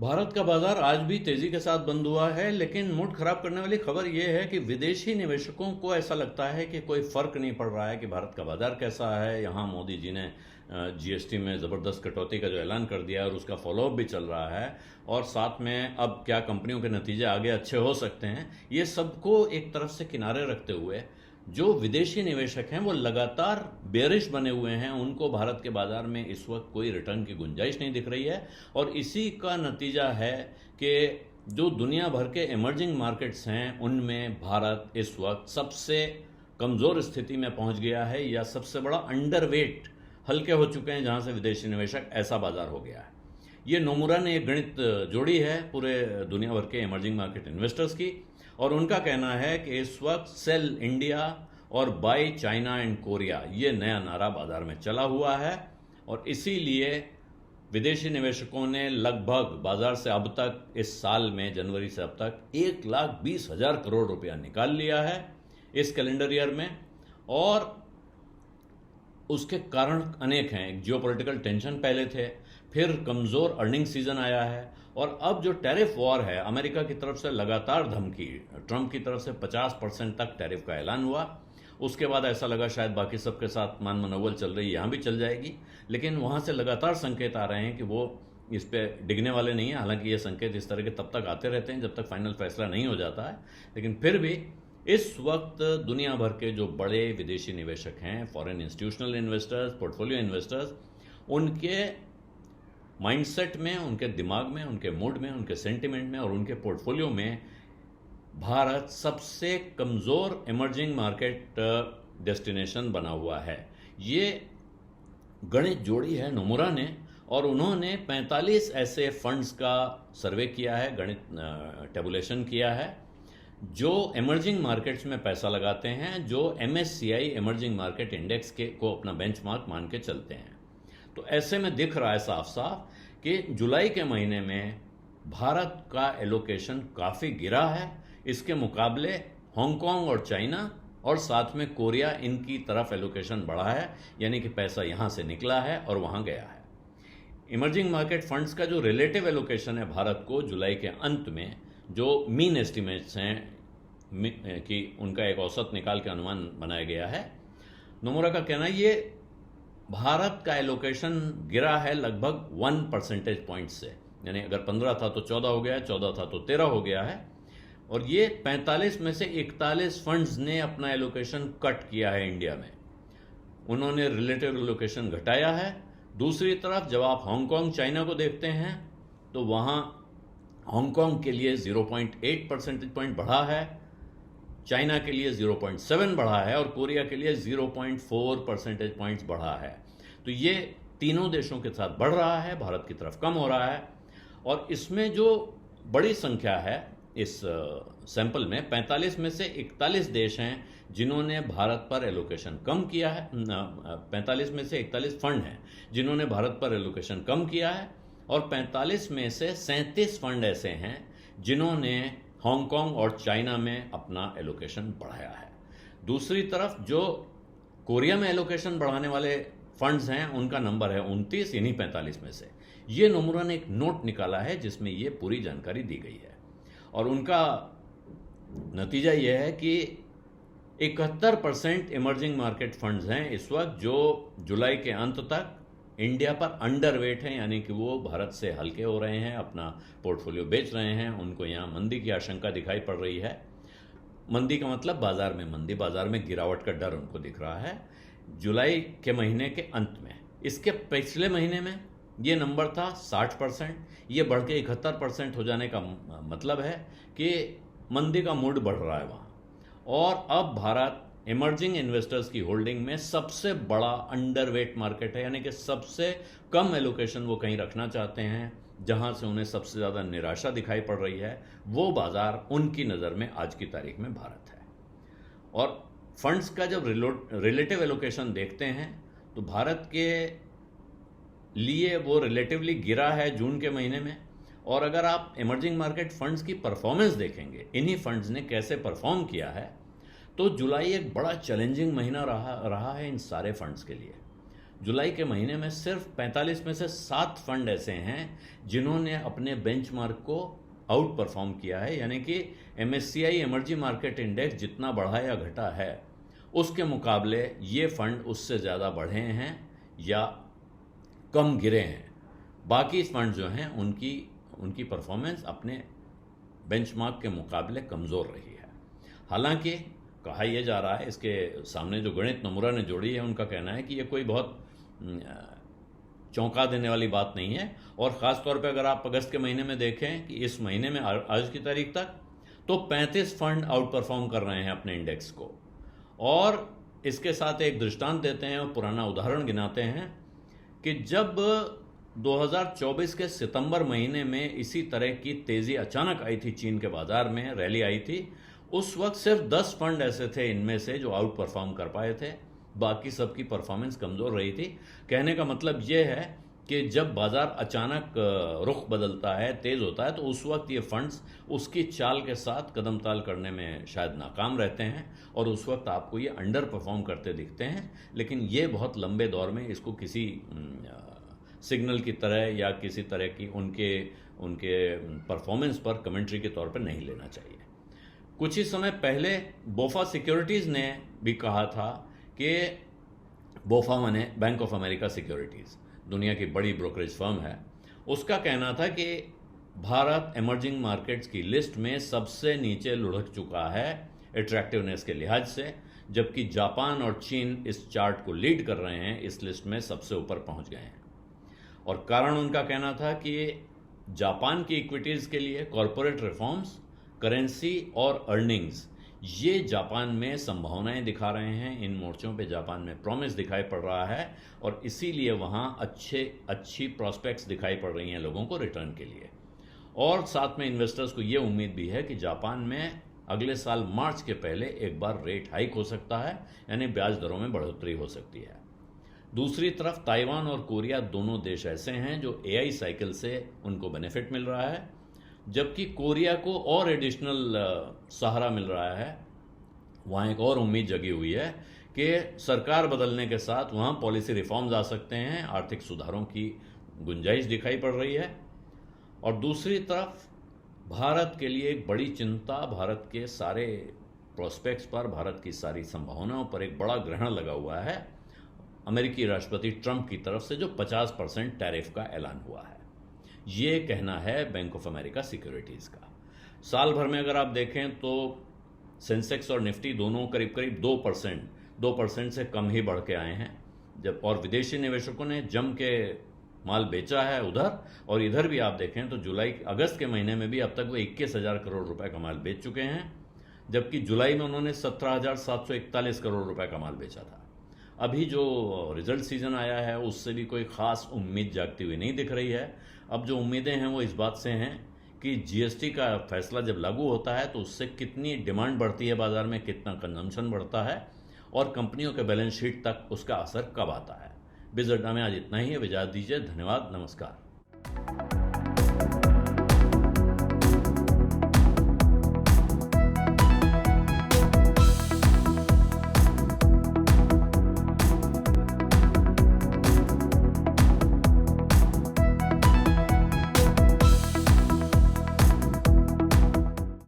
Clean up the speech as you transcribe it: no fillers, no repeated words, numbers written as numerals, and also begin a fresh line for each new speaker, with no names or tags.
भारत का बाजार आज भी तेजी के साथ बंद हुआ है, लेकिन मूड खराब करने वाली खबर यह है कि विदेशी निवेशकों को ऐसा लगता है कि कोई फर्क नहीं पड़ रहा है कि भारत का बाजार कैसा है। यहाँ मोदी जी ने जीएसटी में ज़बरदस्त कटौती का जो ऐलान कर दिया है और उसका फॉलोअप भी चल रहा है, और साथ में अब क्या कंपनियों के नतीजे आगे अच्छे हो सकते हैं, ये सबको एक तरफ से किनारे रखते हुए जो विदेशी निवेशक हैं वो लगातार बेरिश बने हुए हैं। उनको भारत के बाजार में इस वक्त कोई रिटर्न की गुंजाइश नहीं दिख रही है, और इसी का नतीजा है कि जो दुनिया भर के इमर्जिंग मार्केट्स हैं उनमें भारत इस वक्त सबसे कमज़ोर स्थिति में पहुंच गया है, या सबसे बड़ा अंडरवेट हल्के हो चुके हैं जहां से विदेशी निवेशक, ऐसा बाजार हो गया है। ये नोमुरा ने एक गणित जोड़ी है पूरे दुनिया भर के इमर्जिंग मार्केट इन्वेस्टर्स की, और उनका कहना है कि इस वक्त सेल इंडिया और बाय चाइना एंड कोरिया, ये नया नारा बाजार में चला हुआ है, और इसीलिए विदेशी निवेशकों ने लगभग बाजार से अब तक इस साल में जनवरी से अब तक 1,20,000 करोड़ रुपया निकाल लिया है इस कैलेंडर ईयर में। और उसके कारण अनेक हैं। जियोपॉलिटिकल टेंशन पहले थे, फिर कमज़ोर अर्निंग सीजन आया है, और अब जो टैरिफ वॉर है, अमेरिका की तरफ से लगातार धमकी, ट्रंप की तरफ से 50% तक टैरिफ का ऐलान हुआ। उसके बाद ऐसा लगा शायद बाकी सबके साथ मान मनोवल चल रही है, यहाँ भी चल जाएगी, लेकिन वहाँ से लगातार संकेत आ रहे हैं कि वो इस पे डिगने वाले नहीं है। हालांकि ये संकेत इस तरह के तब तक आते रहते हैं जब तक फाइनल फैसला नहीं हो जाता है, लेकिन फिर भी इस वक्त दुनिया भर के जो बड़े विदेशी निवेशक हैं, foreign institutional investors, portfolio investors, उनके माइंडसेट में, उनके दिमाग में, उनके मूड में, उनके सेंटिमेंट में और उनके पोर्टफोलियो में भारत सबसे कमज़ोर इमर्जिंग मार्केट डेस्टिनेशन बना हुआ है। ये गणित जोड़ी है नोमुरा ने, और उन्होंने 45 ऐसे फंड्स का सर्वे किया है, गणित टेबुलेशन किया है, जो इमर्जिंग मार्केट्स में पैसा लगाते हैं, जो MSCI इमर्जिंग मार्केट इंडेक्स के को अपना बेंचमार्क मान के चलते हैं। तो ऐसे में दिख रहा है साफ साफ कि जुलाई के महीने में भारत का एलोकेशन काफ़ी गिरा है। इसके मुकाबले हांगकांग और चाइना और साथ में कोरिया, इनकी तरफ एलोकेशन बढ़ा है, यानी कि पैसा यहाँ से निकला है और वहाँ गया है। इमर्जिंग मार्केट फंड्स का जो रिलेटिव एलोकेशन है भारत को जुलाई के अंत में, जो मीन एस्टिमेट्स हैं कि उनका एक औसत निकाल के अनुमान बनाया गया है, नोमुरा का कहना है ये भारत का एलोकेशन गिरा है लगभग 1 परसेंटेज पॉइंट से, यानी अगर 15 था तो 14 हो गया है, 14 था तो 13 हो गया है, और ये 45 में से 41 फंड्स ने अपना एलोकेशन कट किया है इंडिया में। उन्होंने रिलेटिव एलोकेशन घटाया है। दूसरी तरफ जब आप हांगकांग, चाइना को देखते हैं तो वहाँ हांगकांग के लिए 0.8 परसेंटेज पॉइंट बढ़ा है, चाइना के लिए 0.7 बढ़ा है, और कोरिया के लिए 0.4 परसेंटेज पॉइंट्स बढ़ा है। तो ये तीनों देशों के साथ बढ़ रहा है, भारत की तरफ कम हो रहा है। और इसमें जो बड़ी संख्या है इस सैंपल में, 45 में से 41 देश हैं जिन्होंने भारत पर एलोकेशन कम किया है। 45 में से 41 फंड हैं जिन्होंने भारत पर एलोकेशन कम किया है, और 45 में से 37 फंड ऐसे हैं जिन्होंने हांगकांग और चाइना में अपना एलोकेशन बढ़ाया है। दूसरी तरफ जो कोरिया में एलोकेशन बढ़ाने वाले फंड्स हैं उनका नंबर है 29, इन्हीं 45 में से। ये नोमुरा ने एक नोट निकाला है जिसमें ये पूरी जानकारी दी गई है, और उनका नतीजा यह है कि 71% इमर्जिंग मार्केट फंड्स हैं इस वक्त जो जुलाई के अंत तक इंडिया पर अंडरवेट हैं, यानी कि वो भारत से हल्के हो रहे हैं, अपना पोर्टफोलियो बेच रहे हैं। उनको यहाँ मंदी की आशंका दिखाई पड़ रही है। मंदी का मतलब बाजार में मंदी, बाजार में गिरावट का डर उनको दिख रहा है जुलाई के महीने के अंत में। इसके पिछले महीने में ये नंबर था 60%, ये बढ़ के 71% हो जाने का मतलब है कि मंदी का मूड बढ़ रहा है वहाँ। और अब भारत इमर्जिंग इन्वेस्टर्स की होल्डिंग में सबसे बड़ा अंडरवेट मार्केट है, यानी कि सबसे कम एलोकेशन वो कहीं रखना चाहते हैं, जहां से उन्हें सबसे ज़्यादा निराशा दिखाई पड़ रही है। वो बाजार उनकी नज़र में आज की तारीख में भारत है। और फंड्स का जब रिलेटिव एलोकेशन देखते हैं तो भारत के लिए वो रिलेटिवली गिरा है जून के महीने में। और अगर आप इमर्जिंग मार्केट फंड्स की परफॉर्मेंस देखेंगे, इन्हीं फंड्स ने कैसे परफॉर्म किया है, तो जुलाई एक बड़ा चैलेंजिंग महीना रहा है इन सारे फंड्स के लिए। जुलाई के महीने में सिर्फ 45 में से 7 फंड ऐसे हैं जिन्होंने अपने बेंचमार्क को आउट परफॉर्म किया है, यानी कि MSCI इमर्जिंग मार्केट इंडेक्स जितना बढ़ा या घटा है उसके मुकाबले ये फंड उससे ज़्यादा बढ़े हैं या कम गिरे हैं। बाकी फंड जो हैं उनकी परफॉर्मेंस अपने बेंचमार्क के मुकाबले कमज़ोर रही है। हालांकि कहा यह जा रहा है, इसके सामने जो गणित नमूरा ने जोड़ी है उनका कहना है कि यह कोई बहुत चौंका देने वाली बात नहीं है, और ख़ास तौर पे अगर आप अगस्त के महीने में देखें कि इस महीने में आज की तारीख तक तो 35 फंड आउट परफॉर्म कर रहे हैं अपने इंडेक्स को। और इसके साथ एक दृष्टांत देते हैं और पुराना उदाहरण गिनाते हैं कि जब 2024 के सितंबर महीने में इसी तरह की तेज़ी अचानक आई थी, चीन के बाज़ार में रैली आई थी, उस वक्त सिर्फ 10 फंड ऐसे थे इनमें से जो आउट परफॉर्म कर पाए थे, बाकी सबकी परफॉर्मेंस कमज़ोर रही थी। कहने का मतलब ये है कि जब बाज़ार अचानक रुख बदलता है, तेज़ होता है, तो उस वक्त ये फंड्स उसकी चाल के साथ कदम ताल करने में शायद नाकाम रहते हैं और उस वक्त आपको ये अंडर परफॉर्म करते दिखते हैं। लेकिन ये बहुत लंबे दौर में इसको किसी सिग्नल की तरह या किसी तरह की उनके परफॉर्मेंस पर कमेंट्री के तौर पर नहीं लेना चाहिए। कुछ ही समय पहले बोफा सिक्योरिटीज़ ने भी कहा था कि बोफा माने बैंक ऑफ अमेरिका सिक्योरिटीज़, दुनिया की बड़ी ब्रोकरेज फर्म है, उसका कहना था कि भारत इमर्जिंग मार्केट्स की लिस्ट में सबसे नीचे लुढ़क चुका है अट्रैक्टिवनेस के लिहाज से, जबकि जापान और चीन इस चार्ट को लीड कर रहे हैं, इस लिस्ट में सबसे ऊपर पहुंच गए हैं। और कारण उनका कहना था कि जापान की इक्विटीज़ के लिए कॉरपोरेट रिफॉर्म्स, करेंसी और अर्निंग्स, ये जापान में संभावनाएं दिखा रहे हैं। इन मोर्चों पे जापान में प्रॉमिस दिखाई पड़ रहा है और इसीलिए वहाँ अच्छी प्रॉस्पेक्ट्स दिखाई पड़ रही हैं लोगों को रिटर्न के लिए। और साथ में इन्वेस्टर्स को ये उम्मीद भी है कि जापान में अगले साल मार्च के पहले एक बार रेट हाइक हो सकता है, यानी ब्याज दरों में बढ़ोतरी हो सकती है। दूसरी तरफ ताइवान और कोरिया दोनों देश ऐसे हैं जो AI साइकिल से उनको बेनिफिट मिल रहा है, जबकि कोरिया को और एडिशनल सहारा मिल रहा है। वहाँ एक और उम्मीद जगी हुई है कि सरकार बदलने के साथ वहाँ पॉलिसी रिफॉर्म्स आ सकते हैं, आर्थिक सुधारों की गुंजाइश दिखाई पड़ रही है। और दूसरी तरफ भारत के लिए एक बड़ी चिंता, भारत के सारे प्रोस्पेक्ट्स पर, भारत की सारी संभावनाओं पर एक बड़ा ग्रहण लगा हुआ है अमेरिकी राष्ट्रपति ट्रंप की तरफ से, जो 50% टैरिफ का ऐलान हुआ है। ये कहना है बैंक ऑफ अमेरिका सिक्योरिटीज़ का। साल भर में अगर आप देखें तो सेंसेक्स और निफ्टी दोनों करीब करीब 2% से कम ही बढ़ के आए हैं, और विदेशी निवेशकों ने जम के माल बेचा है उधर, और इधर भी आप देखें तो अगस्त के महीने में भी अब तक वो 21,000 करोड़ रुपए का माल बेच चुके हैं, जबकि जुलाई में उन्होंने 17,741 करोड़ रुपए का माल बेचा था। अभी जो रिजल्ट सीजन आया है उससे भी कोई खास उम्मीद जागती हुई नहीं दिख रही है। अब जो उम्मीदें हैं वो इस बात से हैं कि GST का फैसला जब लागू होता है तो उससे कितनी डिमांड बढ़ती है बाज़ार में, कितना कंजम्पशन बढ़ता है, और कंपनियों के बैलेंस शीट तक उसका असर कब आता है। बिज़ अड्डा में आज इतना ही है, इजाज़त दीजिए, धन्यवाद, नमस्कार।